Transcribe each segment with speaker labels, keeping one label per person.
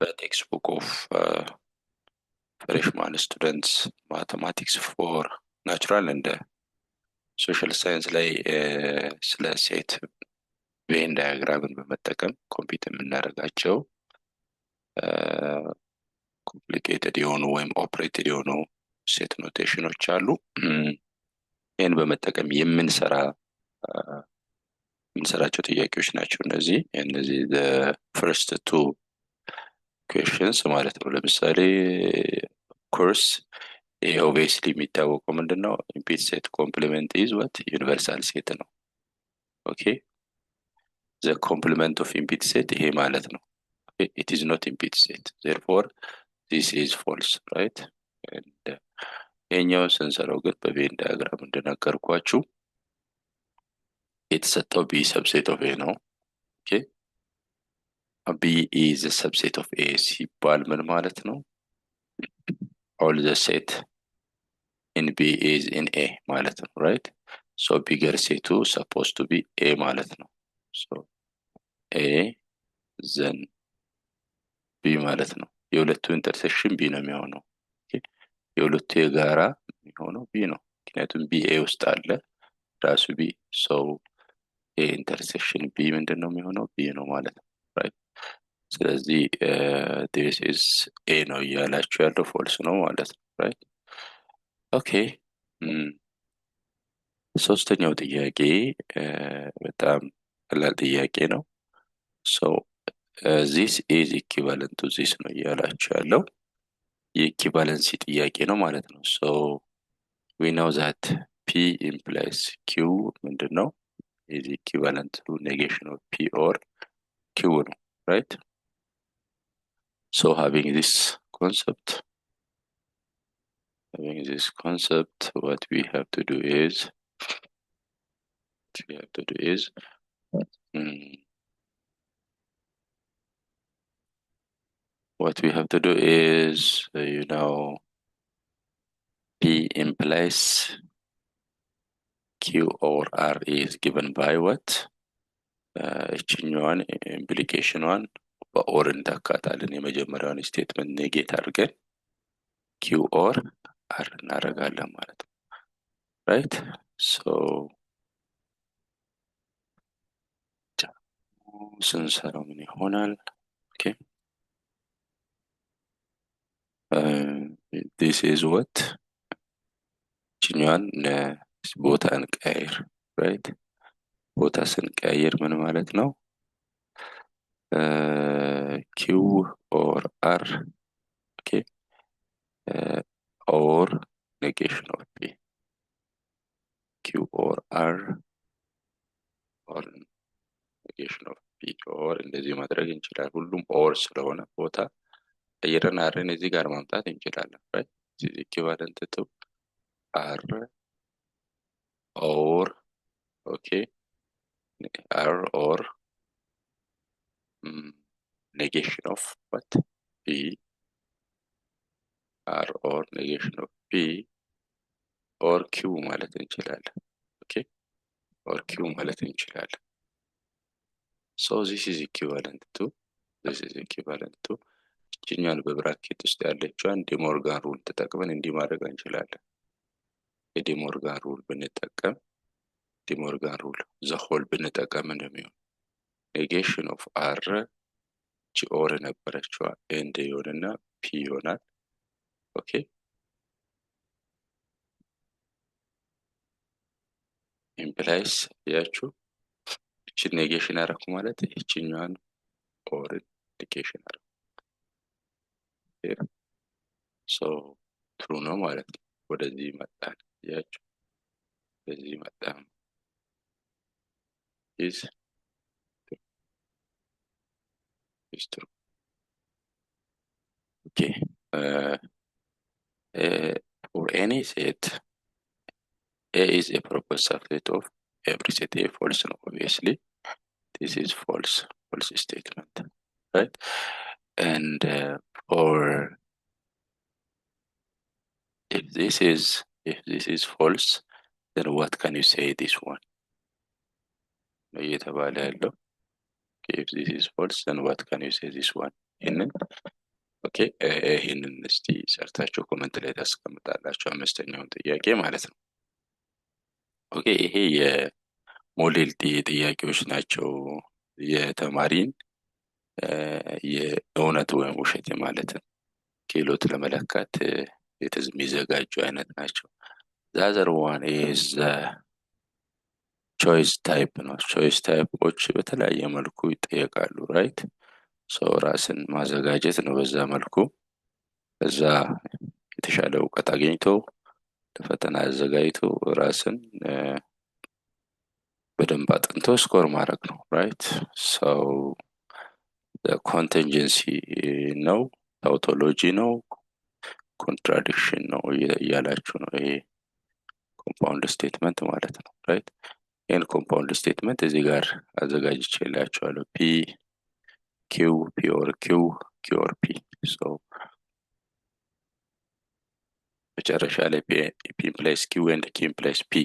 Speaker 1: the textbook of freshman students mathematics for natural and social science ላይ ስለ ሴት ቬን ዳያግራምን በመጠቀም ኮምፒውት የምናደርጋቸው ኮምፕሊኬትድ የሆኑ ወይም ኦፕሬትድ የሆኑ ሴት ኖቴሽኖች አሉ። ይህን በመጠቀም የምንሰራቸው ጥያቄዎች ናቸው እነዚህ first two questions ማለት ነው። ለምሳሌ ኮርስ ይሄ ኦብቪየስሊ የሚታወቀው ምንድነው? ኢምፒድ ሴት ኮምፕሊመንት ኢዝ ዋት ዩኒቨርሳል ሴት ነው። ኦኬ the complement of impede set ይሄ ማለት ነው። it is not impede set, therefore this is false, right? and ይሄኛውን ስንሰራው ግን በቬን ዳያግራም እንደነገርኳችሁ የተሰጠው b subset of a ነው። ኦኬ b is a subset of a ሲባል ምን ማለት ነው? all the set in b is in a ማለት ነው, right? so bigger set supposed to be a ማለት ነው። so a then b ማለት ነው። የሁለቱ ኢንተርሴክሽን b ነው የሚሆነው። የሁለቱ የጋራ የሚሆነው b ነው፣ ምክንያቱም b a ውስጥ አለ ራሱ b። so a ኢንተርሴክሽን b ምንድነው የሚሆነው? b ነው ማለት ነው፣ right? ስለዚህ this is a ነው እያላችሁ ያለው false ነው ማለት ነው፣ right? okay ሶስተኛው ጥያቄ በጣም ቀላል ጥያቄ ነው። so this is equivalent to this ነው እያላችሁ ያለው የኢኩቫለንሲ ጥያቄ ነው ማለት ነው። so we know that p implies q ምንድነው? is equivalent to negation of p or q ነው, right? so having this concept what we have to do is you know, p implies q or r is given by what? እችኛዋን ኢምፕሊኬሽኗን በኦር እንተካታለን። የመጀመሪያውን ስቴትመንት ኔጌት አድርገን q or r እናደርጋለን ማለት ነው፣ right? so ስንሰራው ምን ይሆናል? okay this is what እችኛዋን ቦታ እንቀያየር፣ right? ቦታ ስንቀያየር ምን ማለት ነው? q or r, okay, or negation of p, q or r or negation of p or እንደዚህ ማድረግ እንችላለን። ሁሉም or ስለሆነ ቦታ ቀይረን rን እዚህ ጋር ማምጣት እንችላለን፣ right? this is equivalent to r or okay r or negation of what? p, r or negation of p or q ማለት እንችላለን። okay or q ማለት እንችላለን። so this is equivalent to እችኛዋን በብራኬት ውስጥ ያለችዋን ዲሞርጋን ሩል ተጠቅመን እንዲህ ማድረግ እንችላለን። የዲሞርጋን ሩል ብንጠቀም ዲሞርጋን ሩል ዘ ሆል ብንጠቀም እንደሚሆን ኔጌሽን ኦፍ r ጂ ኦር ነበረችዋ ኤንድ ይሆንና p ይሆናል። ኦኬ ኢምፕላይስ ያችሁ እቺን ኔጌሽን አደረኩ ማለት እቺኛዋን ኦር ኔጌሽን አደረኩ፣ so ትሩ ነው ማለት ነው። ወደዚህ መጣን ያችሁ ወደዚህ መጣን is true. okay for any set a is a proper subset of every set a. false no, obviously this is false statement, right? and for if this is false, then what can you say this one ነው እየተባለ ያለው። ኦኬ if this is false then what can you say this one? ይህንን ኦኬ ይህንን እስቲ ሰርታችሁ ኮመንት ላይ ታስቀምጣላችሁ። አምስተኛውን ጥያቄ ማለት ነው። ኦኬ ይሄ የሞዴል ጥያቄዎች ናቸው። የተማሪን የእውነት ወይም ውሸት ማለትን ክህሎት ለመለካት የሚዘጋጁ አይነት ናቸው። the other one is ቾይስ ታይፕ ነው። ቾይስ ታይፖች በተለያየ መልኩ ይጠየቃሉ ራይት። ራስን ማዘጋጀት ነው። በዛ መልኩ በዛ የተሻለ እውቀት አግኝቶ ለፈተና አዘጋጅቶ ራስን በደንብ አጥንቶ ስኮር ማድረግ ነው ራይት። ኮንቲንጀንሲ ነው፣ ታውቶሎጂ ነው፣ ኮንትራዲክሽን ነው እያላችሁ ነው። ይሄ ኮምፓውንድ ስቴትመንት ማለት ነው ራይት። ይህን ኮምፓውንድ ስቴትመንት እዚህ ጋር አዘጋጅቼላችኋለሁ። ፒ ኪው ፒ ኦር ኪው ኪው ኦር ፒ። መጨረሻ ላይ ፒ ኢምፕላይስ ኪው ኤንድ ኪው ኢምፕላይስ ፒ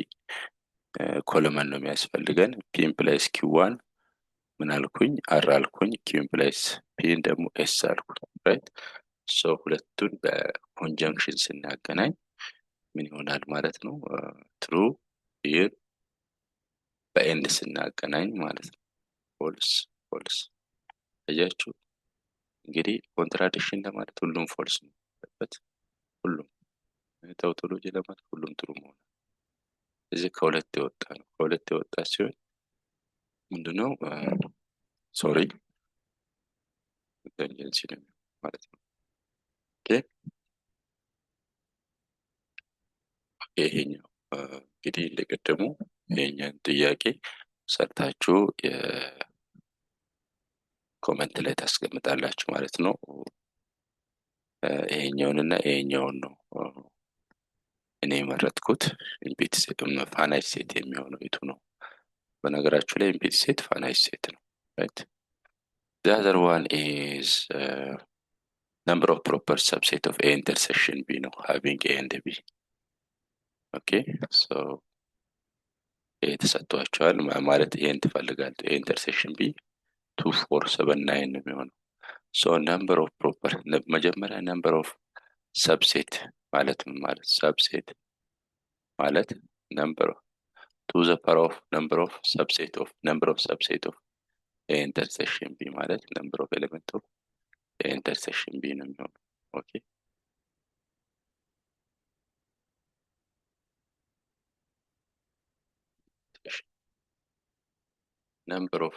Speaker 1: ኮለመን ነው የሚያስፈልገን። ፒ ኢምፕላይስ ኪው ዋን ምን አልኩኝ? አር አልኩኝ። ኪው ኢምፕላይስ ፒን ደግሞ ኤስ አልኩኝ ራይት። ሁለቱን በኮንጀንክሽን ስናገናኝ ምን ይሆናል ማለት ነው? ትሩ። ይህ በኤንድ ስናገናኝ ማለት ነው ፎልስ ፎልስ። አያችሁ እንግዲህ ኮንትራዲክሽን ለማለት ሁሉም ፎልስ ነው ያለበት፣ ሁሉም ታውቶሎጂ ለማለት ሁሉም ትሩ መሆን። እዚህ ከሁለት የወጣ ነው። ከሁለት የወጣ ሲሆን ምንድነው? ሶሪ ኮንቲንጀንሲ ነው ማለት ነው። ኦኬ ይሄኛው እንግዲህ እንደቀደሙ ይሄኛን ጥያቄ ሰርታችሁ የኮመንት ላይ ታስቀምጣላችሁ ማለት ነው። ይሄኛውንና ይሄኛውን ነው እኔ የመረጥኩት። ኢምፒቲ ሴት ፋናይት ሴት የሚሆነው የቱ ነው? በነገራችሁ ላይ ኢምፒቲ ሴት ፋናይት ሴት ነው right. The other one is number of proper subset of A intersection B ነው having A and B. okay ይሄ ተሰጥቷቸዋል ማለት ይሄን ትፈልጋል። A intersection B 2 4 7 9 ነው የሚሆነው። number of proper መጀመሪያ number of subset ማለት ምን ማለት? subset ማለት number to the power of number of subset of A intersection B ማለት number of element of A intersection B ነው የሚሆነው። ኦኬ number of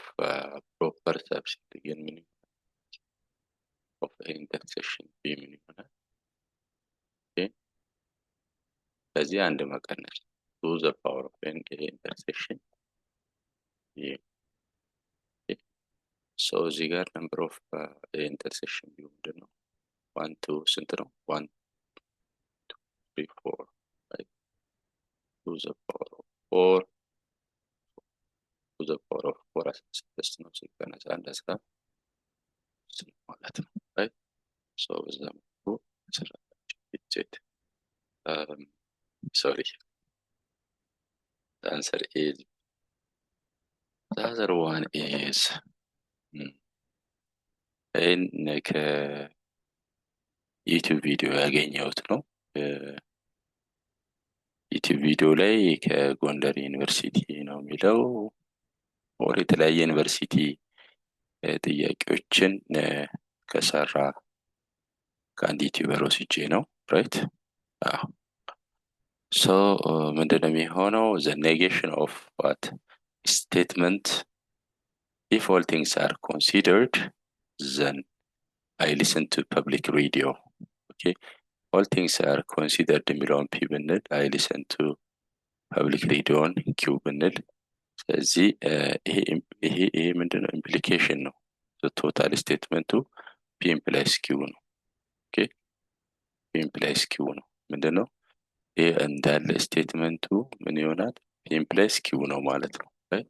Speaker 1: proper subset again ምን of A intersection B ምን ይሆናል? ኦኬ ከዚህ አንድ መቀነስ to the power of A intersection B። እዚህ ጋር number of A intersection B ምንድን ነው? 1 2 ስንት ነው? 1 2 3 4 right to the power of 4 to the power of 4 16 ነው። ሲቀነስ አንድ 10 ማለት ነው right። በዛ መልኩ ሰራችሁ። sorry the answer is the other one is ከዩቲዩብ ቪዲዮ ያገኘሁት ነው። ዩቲዩብ ቪዲዮ ላይ ከጎንደር ዩኒቨርሲቲ ነው የሚለው ወር የተለያየ ዩኒቨርሲቲ ጥያቄዎችን ከሰራ ከአንድ ዩቲዩበር ወስጄ ነው ራይት። ምንድነው የሚሆነው? the negation of what statement if all things are considered then I listen to public radio. okay all things are considered የሚለውን ፒ ብንል I listen to public radio on q ብንል ስለዚህ ይሄ ምንድነው? ኢምፕሊኬሽን ነው። ቶታል ስቴትመንቱ ፒ ኢምፕላይስ q ነው። ኦኬ ፒ ኢምፕላይስ q ነው። ምንድነው? ይሄ እንዳለ ስቴትመንቱ ምን ይሆናል? ፒ ኢምፕላይስ q ነው ማለት ነው right።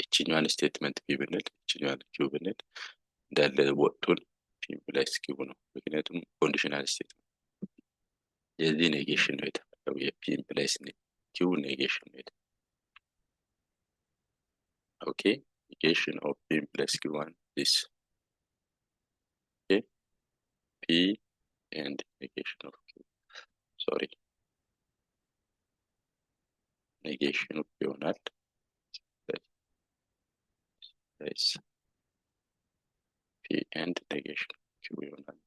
Speaker 1: እቺኛዋን ስቴትመንት ፒ ብንል እቺኛዋን q ብንል እንዳለ ወጡን ፒ ኢምፕላይስ q ነው። ምክንያቱም ኮንዲሽናል ስቴትመንት የዚህ ኔጌሽን ነው የተፈለገው። የፒ ኢምፕላይስ q ኔጌሽን ነው። Okay, negation of p plus q1 this. Okay, p and negation of q. Sorry, negation of q not this p and negation of q not.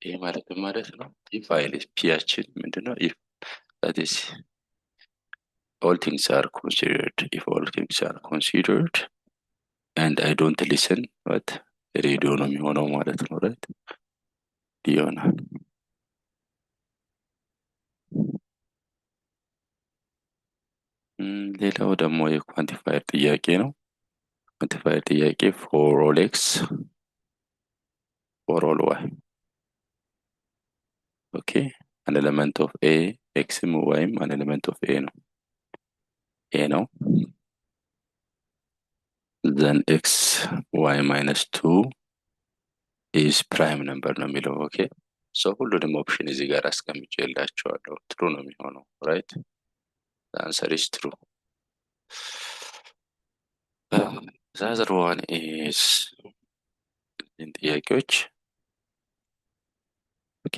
Speaker 1: ይህ ማለት ምን ማለት ነው? if ፋይል ፒያችን ምንድነው? if that is all things are considered, if all things are considered and I don't listen, but ሬዲዮ ነው የሚሆነው ማለት ነው። ራይት ይሆናል። ሌላው ደግሞ የኳንቲፋየር ጥያቄ ነው። ኳንቲፋየር ጥያቄ for all x for all y. okay, an element of a x ወይም an element of a ነው ነው then x y minus 2 is prime number ነው የሚለው። ኦኬ ሶ ሁሉንም ኦፕሽን እዚህ ጋር አስቀምጬላችኋለሁ። ትሩ ነው የሚሆነው። ራይት the answer is true. the other one is ጥያቄዎች ኦኬ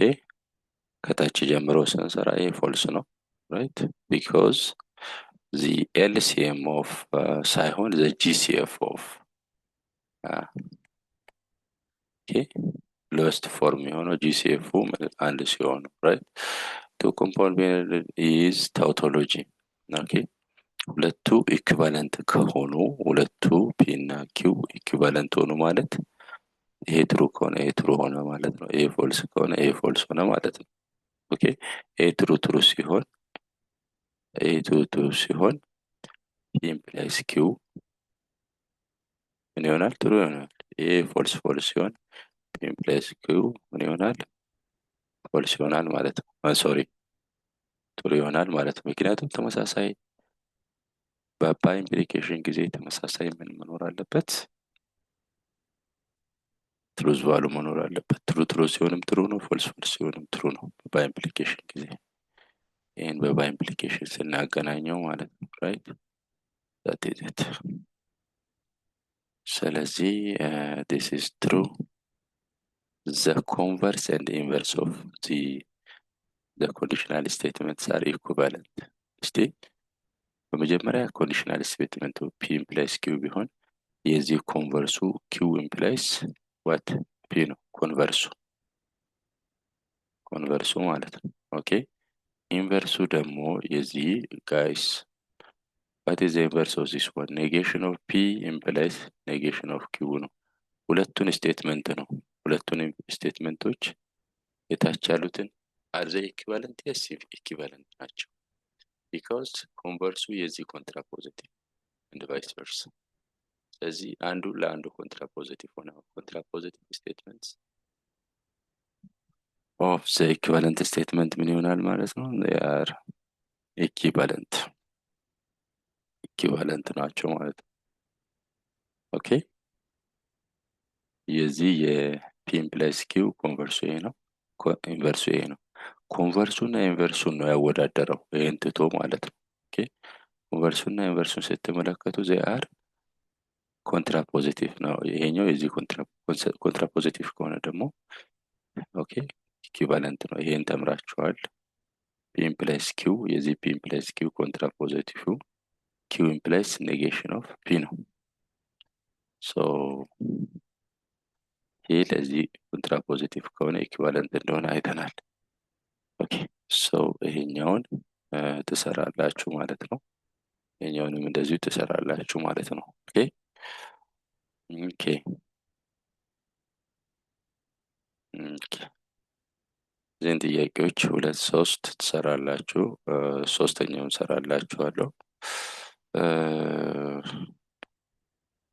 Speaker 1: ከታች ጀምሮ ስንሰራ ይሄ ፎልስ ነው። ራይት because the LCM of ሳይሆን the GCF of ኦኬ lowest form የሆነው GCF አንድ ሲሆን ራይት to compound is tautology. ኦኬ ሁለቱ ኢኩቫለንት ከሆኑ ሁለቱ ፒ እና ኪው ኢኩቫለንት ሆኑ ማለት ይሄ ትሩ ከሆነ ይሄ ትሩ ሆነ ማለት ነው። ይሄ ፎልስ ከሆነ ይሄ ፎልስ ሆነ ማለት ነው። ኦኬ ይሄ ትሩ ትሩ ሲሆን ይሄ ትሩ ትሩ ሲሆን ፒ ኢምፕላይስ ኪው ምን ይሆናል? ትሩ ይሆናል። ይሄ ፎልስ ፎልስ ሲሆን ፒ ኢምፕላይስ ኪው ምን ይሆናል? ፎልስ ይሆናል ማለት ነው። ሶሪ ትሩ ይሆናል ማለት ነው። ምክንያቱም ተመሳሳይ በባይ ኢምፕሊኬሽን ጊዜ ተመሳሳይ ምን መኖር አለበት? ትሩዝ ቫሉ መኖር አለበት። ትሩ ትሩ ሲሆንም ትሩ ነው፣ ፎልስ ፎልስ ሲሆንም ትሩ ነው በባይ ኢምፕሊኬሽን ጊዜ። ይህን በባይ ኢምፕሊኬሽን ስናገናኘው ማለት ነው። ራይት that is it. ስለዚህ this is true. the converse and inverse of the conditional statements are equivalent. እስቲ በመጀመሪያ ኮንዲሽናል ስቴትመንቱ p implies q ቢሆን የዚህ ኮንቨርሱ q implies what? p ነው ኮንቨርሱ ማለት ነው። ኦኬ ኢንቨርሱ ደግሞ የዚህ ጋይስ what is the inverse of this one? negation of p implies negation of q ነው። ሁለቱን ስቴትመንት ነው። ሁለቱን ስቴትመንቶች የታች ያሉትን are they equivalent? yes equivalent ናቸው because ኮንቨርሱ የዚህ ኮንትራፖዚቲቭ and vice versa። ስለዚህ አንዱ ለአንዱ ኮንትራፖዚቲቭ ሆነ ኮንትራፖዚቲቭ ስቴትመንትስ of the equivalent statement ምን ይሆናል ማለት ነው? they are equivalent ናቸው ማለት ነው። ኦኬ የዚህ የፒ ኢምፕላይስ ኪው ኮንቨርሱ ይሄ ነው፣ ኢንቨርሱ ይሄ ነው። ኮንቨርሱና ኢንቨርሱን ነው ያወዳደረው ይሄን ትቶ ማለት ነው። ኦኬ ኮንቨርሱና ኢንቨርሱን ስትመለከቱ they are ኮንትራፖዚቲቭ ነው። ይሄኛው የዚህ ኮንትራፖዚቲቭ ከሆነ ደግሞ ኦኬ ኢኩቫለንት ነው። ይሄን ተምራችኋል። ፒ ኢምፕላይስ ኪው የዚህ ፒ ኢምፕላይስ ኪው ኮንትራፖዚቲቭ ኪው ኢምፕላይስ ኔጌሽን ኦፍ ፒ ነው። ሶ ይሄ ለዚህ ኮንትራፖዚቲቭ ከሆነ ኢኩቫለንት እንደሆነ አይተናል። ኦኬ ሶ ይሄኛውን ትሰራላችሁ ማለት ነው። ይሄኛውንም እንደዚሁ ትሰራላችሁ ማለት ነው። ኦኬ ኦኬ እዚህን ጥያቄዎች 2-3 ትሰራላችሁ። ሶስተኛውን ሰራላችኋለሁ።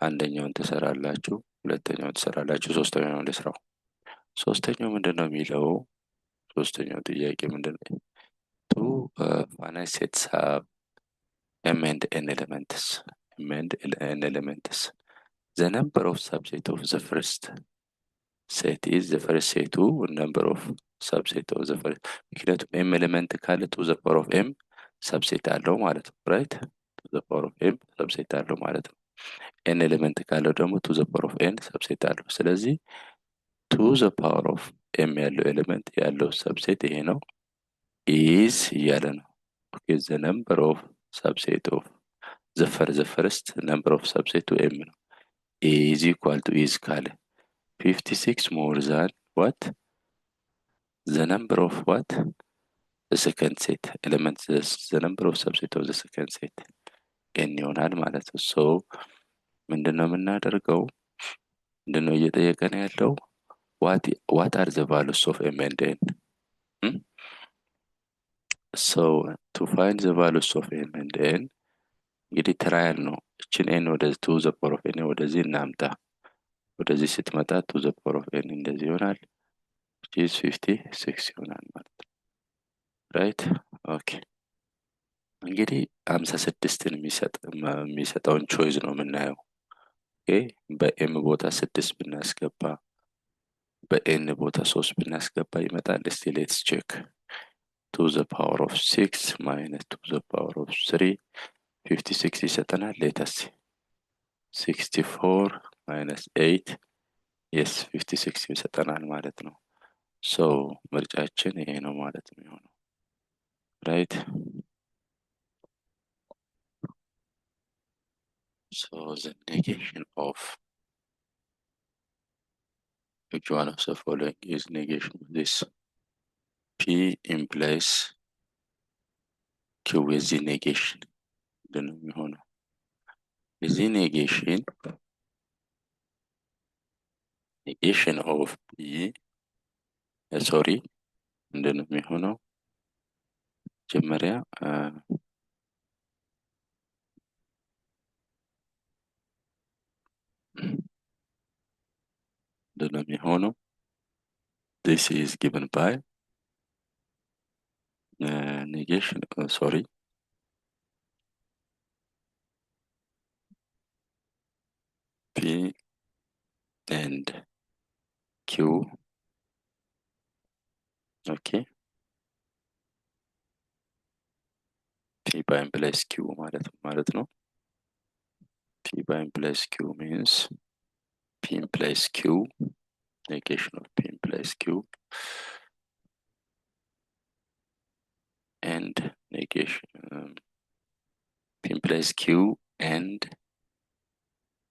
Speaker 1: አንደኛውን ትሰራላችሁ፣ ሁለተኛውን ትሰራላችሁ፣ ሶስተኛውን ልስራው። ሶስተኛው ምንድነው የሚለው? ሶስተኛው ጥያቄ ምንድነው? two finite sets have m and n elements. The number of subset of the first set is the first set number of subset of the first. ምክንያቱም m element ካለ to the power of m subset አለው ማለት ነው። right? to ቱ ዘ ፓወር ኦፍ ኤም ሰብሴት አለው ማለት ነው። ኤን ኤሌመንት ካለው ደግሞ ቱ ዘ ፓወር ኦፍ ኤን ሰብሴት አለው። ስለዚህ ቱ ዘ ፓወር ኦፍ ኤም ያለው ኤሌመንት ያለው ሰብሴት ይሄ ነው ኢዝ እያለ ነው። ኦኬ ዘ ነምበር ኦፍ ሰብሴት ኦፍ ዘ ፈርስት ነምበር ኦፍ ሰብሴት ቱ ኤም ነው። ኢዝ ኢኳል ቱ ኢዝ ካለ 56 ሞር ዛን ዋት ዘ ነምበር ኦፍ ዋት ዘ ሰከንድ ሴት ኤሌመንት ዘ ነምበር ኦፍ ሰብሴት ኦፍ ዘ ሰከንድ ሴት ኤን ይሆናል ማለት ነው። ሶ ምንድነው የምናደርገው? ምንድነው እየጠየቀን ያለው? ዋት አር ዘ ቫሉስ ኦፍ ኤም ኤንድ ኤን? ሶ ቱ ፋይንድ ዘ ቫሉስ ኦፍ ኤም ኤንድ ኤን እንግዲህ ትራያል ነው። እችን ኤን ወደ ቱ ዘ ፓወር ኦፍ ኤን ወደዚህ እናምጣ። ወደዚህ ስትመጣ ቱ ዘ ፓወር ኦፍ ኤን እንደዚህ ይሆናል። ጂስ 56 ይሆናል ማለት ነው። ራይት ኦኬ። እንግዲህ 56ን የሚሰጠውን ቾይዝ ነው የምናየው። ኦኬ በኤም ቦታ 6 ብናስገባ በኤን ቦታ 3 ብናስገባ ይመጣል። እስቲ ሌትስ ቼክ። ቱ ዘ ፓወር ኦፍ 6 ማይነስ ቱ ዘ ፓወር ኦፍ 3 56 ይሰጠናል። ሌተስ 64 ማይነስ 8 የስ 56 ይሰጠናል ማለት ነው። ሶ ምርጫችን ይሄ ነው ማለት ነው የሚሆነው። ራይት ሶ ዘ ኔጌሽን ኦፍ which one of the following is negation of this? P implies Q is the negation. ምንድነው የሚሆነው? እዚህ negation of P sorry ምንድነው የሚሆነው? መጀመሪያ ምንድነው የሚሆነው? This is given by negation sorry P and Q. Okay, P by implies Q ማለት ነው። P by implies Q means P implies Q, negation of P implies Q, and negation P implies Q and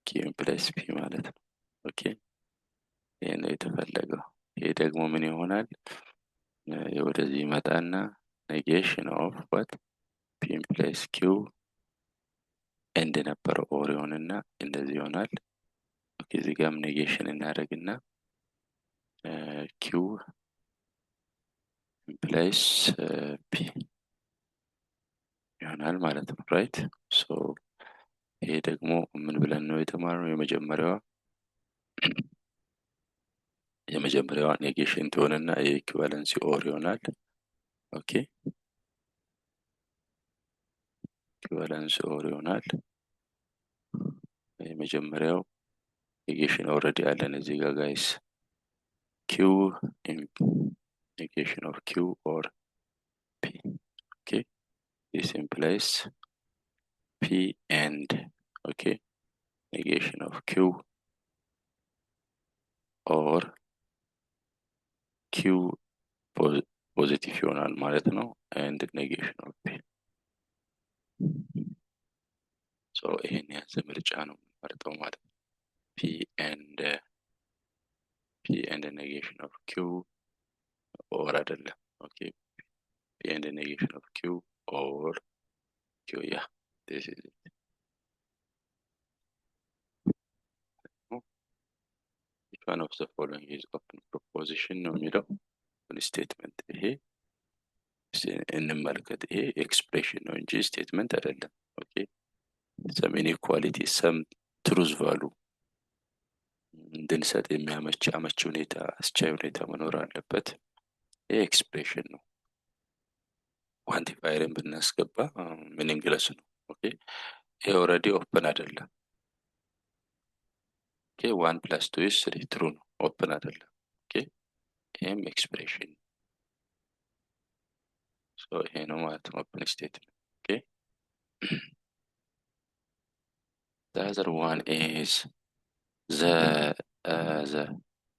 Speaker 1: Q implies P ማለት ነው። ኦኬ ይሄ ነው የተፈለገው። ይሄ ደግሞ ምን ይሆናል? ወደዚህ ይመጣና negation of what P implies Q ኤንድ ነበረው ኦሪዮን እና እንደዚህ ይሆናል። ኦኬ እዚህ ጋርም ኔጌሽን እናደርግና ኪው ኢምፕላይስ ፒ ይሆናል ማለት ነው። ራይት ሶ ይሄ ደግሞ ምን ብለን ነው የተማርነው? የመጀመሪያዋ ኔጌሽን ትሆንና የኢኩቫለንሲ ኦር ይሆናል። ኦኬ ኢኩቫለንሲ ኦር ይሆናል። የመጀመሪያው ኔጌሽን ኦልሬዲ አለን እዚህ ጋር ጋይስ q negation of q or p. Okay, this implies p and okay negation of q or q positive ይሆናል ማለት ነው and negation of p. so ይሄን ያዘ ምርጫ ነው መርጠው ማለት ነው። p and negation of q or አይደለም። okay p and negation of q or q. yeah, this is it. which one of the following is open proposition ነው የሚለው ስቴትመንት። ይሄ እንመልከት። ይሄ ኤክስፕሬሽን ነው እንጂ ስቴትመንት አይደለም። ኦኬ some inequality some truth value እንድንሰጥ የሚያመች ሁኔታ አስቻይ ሁኔታ መኖር አለበት። ይሄ ኤክስፕሬሽን ነው። ኳንቲፋየርን ብናስገባ ሚኒንግለስ ነው። ኦኬ ይሄ ኦልሬዲ ኦፕን አይደለም። ኦኬ 1 + 2 is 3 ትሩ ነው፣ ኦፕን አይደለም። ኦኬ ይሄም ኤክስፕሬሽን ሶ ይሄ ነው ማለት ነው ኦፕን ስቴትመንት። ኦኬ The other one is the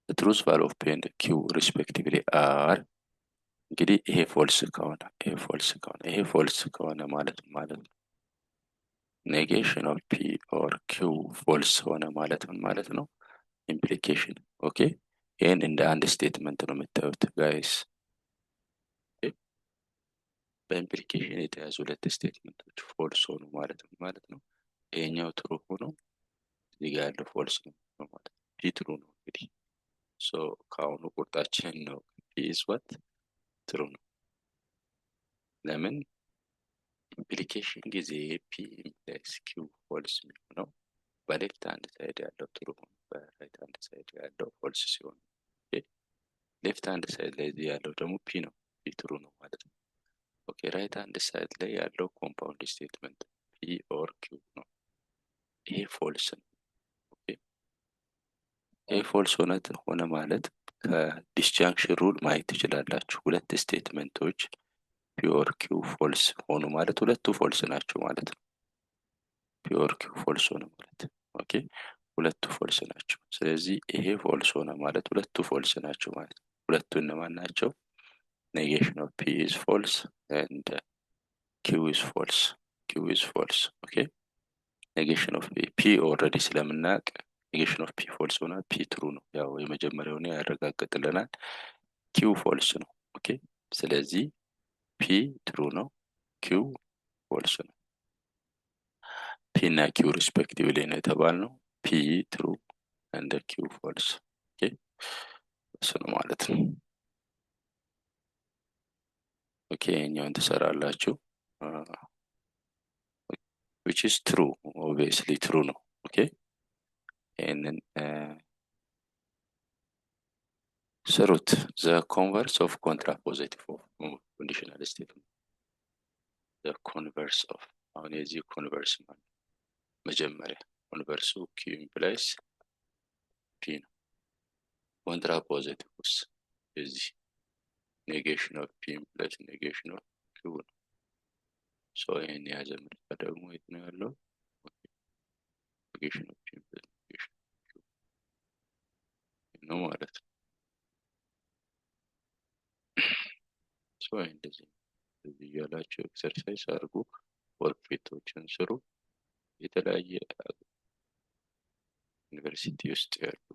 Speaker 1: the truth value of P and Q respectively are እንግዲህ ይሄ ፎልስ ከሆነ ይሄ ፎልስ ከሆነ ማለት ነው ኔጌሽን ኦፍ ፒ ኦር ኪው ፎልስ ሆነ ማለት ምን ማለት ነው? ኢምፕሊኬሽን ኦኬ። ይህን እንደ አንድ ስቴትመንት ነው የምታዩት ጋይስ። በኢምፕሊኬሽን የተያዙ ሁለት ስቴትመንቶች ፎልስ ሆኑ ማለት ነው። ይሄኛው ትሩ ሆኖ እዚህ ጋር ያለው ፎልስ ነው ማለት ነው። ፒ ትሩ ነው እንግዲህ ሶ ከአሁኑ ቁርጣችን ነው ፒ ኢዝ ዋት ትሩ ነው። ለምን ኢምፕሊኬሽን ጊዜ ፒ ኢምፕላይስ ኪው ፎልስ የሚሆነው በሌፍት ሃንድ ሳይድ ያለው ትሩ ሆኖ በራይት ሃንድ ሳይድ ያለው ፎልስ ሲሆን ሌፍት ሃንድ ሳይድ ላይ ያለው ደግሞ ፒ ነው፣ ፒ ትሩ ነው ማለት ነው። ኦኬ ራይት ሃንድ ሳይድ ላይ ያለው ኮምፓውንድ ስቴትመንት ፒ ኦር ኪው ነው። ይሄ ፎልስ ነው። ኦኬ ይሄ ፎልስ ሆነ ማለት ከዲስጃንክሽን ሩል ማየት ትችላላችሁ። ሁለት ስቴትመንቶች ፒ ኦር ኪው ፎልስ ሆኑ ማለት ሁለቱ ፎልስ ናቸው ማለት ነው። ፒ ኦር ኪው ፎልስ ሆነ ማለት ኦኬ ሁለቱ ፎልስ ናቸው። ስለዚህ ይሄ ፎልስ ሆነ ማለት ሁለቱ ፎልስ ናቸው ማለት ነው። ሁለቱ እነማን ናቸው? negation of p is false and q is false. q is false. okay negation of p already ስለምናቅ negation of p false ሆነ p true ነው። ያው የመጀመሪያው ነው ያረጋግጥልናል። q false ነው። ኦኬ ስለዚህ p true ነው፣ q false ነው። p እና q respectively ነው የተባልነው። p true and q false። ኦኬ እሱ ነው ማለት ነው። ኦኬ እኛውን ትሰራላችሁ which is true, obviously true ነው። ኦኬ ይሄንን ስሩት። the converse of contrapositive of conditional statement the converse of አሁን የዚህ ኮንቨርስ ማለት መጀመሪያ ኮንቨርሱ q implies p ነው። ኮንትራፖዚቲቭ ውስጥ የዚህ negation of p implies negation of q ነው። ሶ ይሄን የያዘ ምርጫ ደግሞ የት ነው ያለው? negation of p implies negation of q ነው ማለት ነው። ሶ እንደዚህ እያላችሁ ኤክሰርሳይዝ አድርጉ፣ ወርክሺቶችን ስሩ። የተለያየ ዩኒቨርሲቲ ውስጥ ያሉ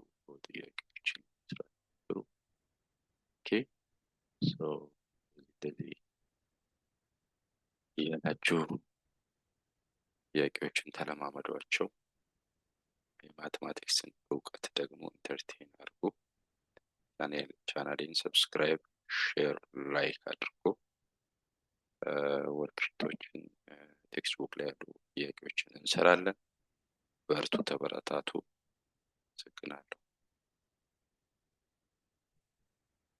Speaker 1: ጥያቄዎችን ስሩ። ኦኬ ሶ እንደዚህ እያላችሁ ጥያቄዎችን ተለማመዷቸው። የማቴማቲክስን እውቀት ደግሞ ኢንተርቴን አድርጉ። ቻናሌን ሰብስክራይብ፣ ሼር፣ ላይክ አድርጉ። ወርክሺቶችን ቴክስት ቡክ ላይ ያሉ ጥያቄዎችን እንሰራለን። በርቱ፣ ተበረታቱ። አመሰግናለሁ።